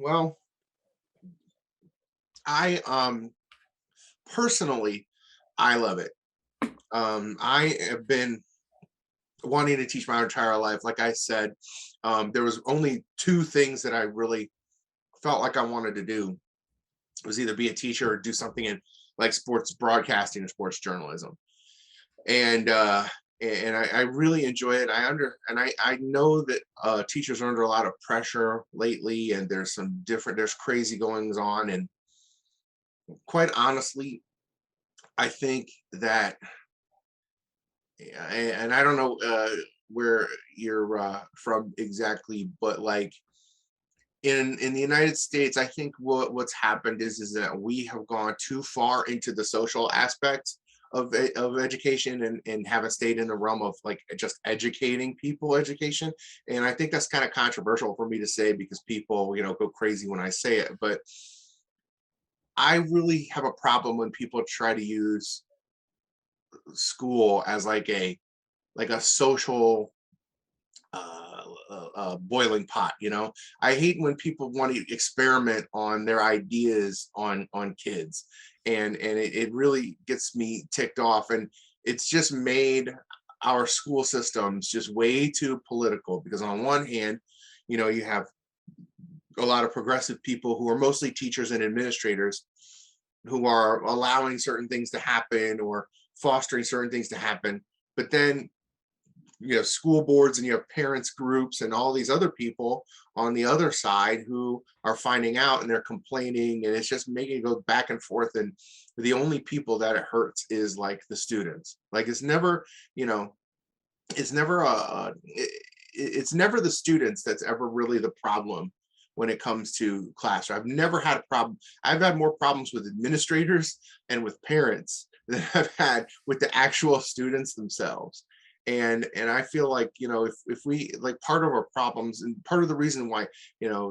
Well, I personally I love it. I have been wanting to teach my entire life. Like I said, there was only two things that I really felt like I wanted to do. It was either be a teacher or do something in like sports broadcasting or sports journalism. And I really enjoy it. I know that teachers are under a lot of pressure lately, and there's crazy goings on. And quite honestly, I think that and I don't know where you're from exactly, but like in the United States, I think what's happened is that we have gone too far into the social aspect of education and haven't stayed in the realm of like just educating people education. And I think that's kind of controversial for me to say because people go crazy when I say it, but I really have a problem when people try to use school as like a social boiling pot. I hate when people want to experiment on their ideas on kids, and it really gets me ticked off. And it's just made our school systems just way too political because on one hand, you have a lot of progressive people who are mostly teachers and administrators who are allowing certain things to happen or fostering certain things to happen. But then you have school boards and you have parents groups and all these other people on the other side who are finding out and they're complaining, and it's just making it go back and forth. And the only people that it hurts is like the students. Like you know it's never it's never the students that's ever really the problem when it comes to class. I've never had a problem. I've had more problems with administrators and with parents than I've had with the actual students themselves. And I feel like if we like, part of our problems and part of the reason why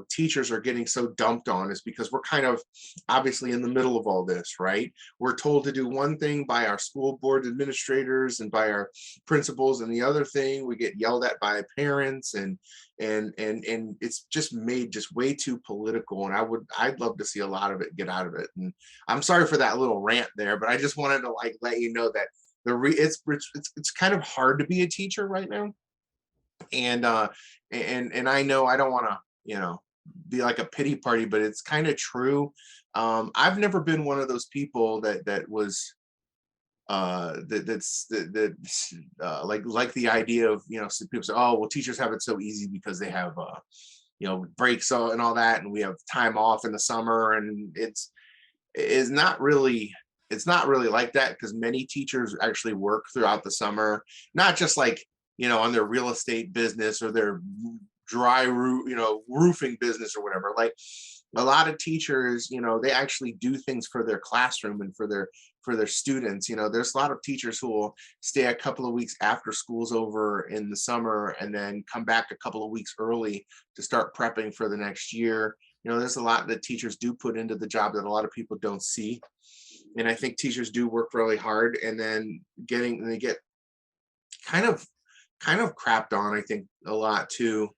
teachers are getting so dumped on is because we're kind of obviously in the middle of all this, right? We're told to do one thing by our school board administrators and by our principals, and the other thing we get yelled at by parents, and it's just made just way too political. And I'd love to see a lot of it get out of it. And I'm sorry for that little rant there, but I just wanted to like let you know that it's kind of hard to be a teacher right now. And I know I don't want to be like a pity party, but it's kind of true. I've never been one of those people that was like the idea of some people say, oh well, teachers have it so easy because they have breaks, and all that, and we have time off in the summer. And it's not really like that, because many teachers actually work throughout the summer, not just like on their real estate business or their roofing business or whatever. Like a lot of teachers, they actually do things for their classroom and for their students. There's a lot of teachers who will stay a couple of weeks after school's over in the summer and then come back a couple of weeks early to start prepping for the next year. There's a lot that teachers do put into the job that a lot of people don't see. And I think teachers do work really hard, and then they get kind of kind of crapped on, I think, a lot too.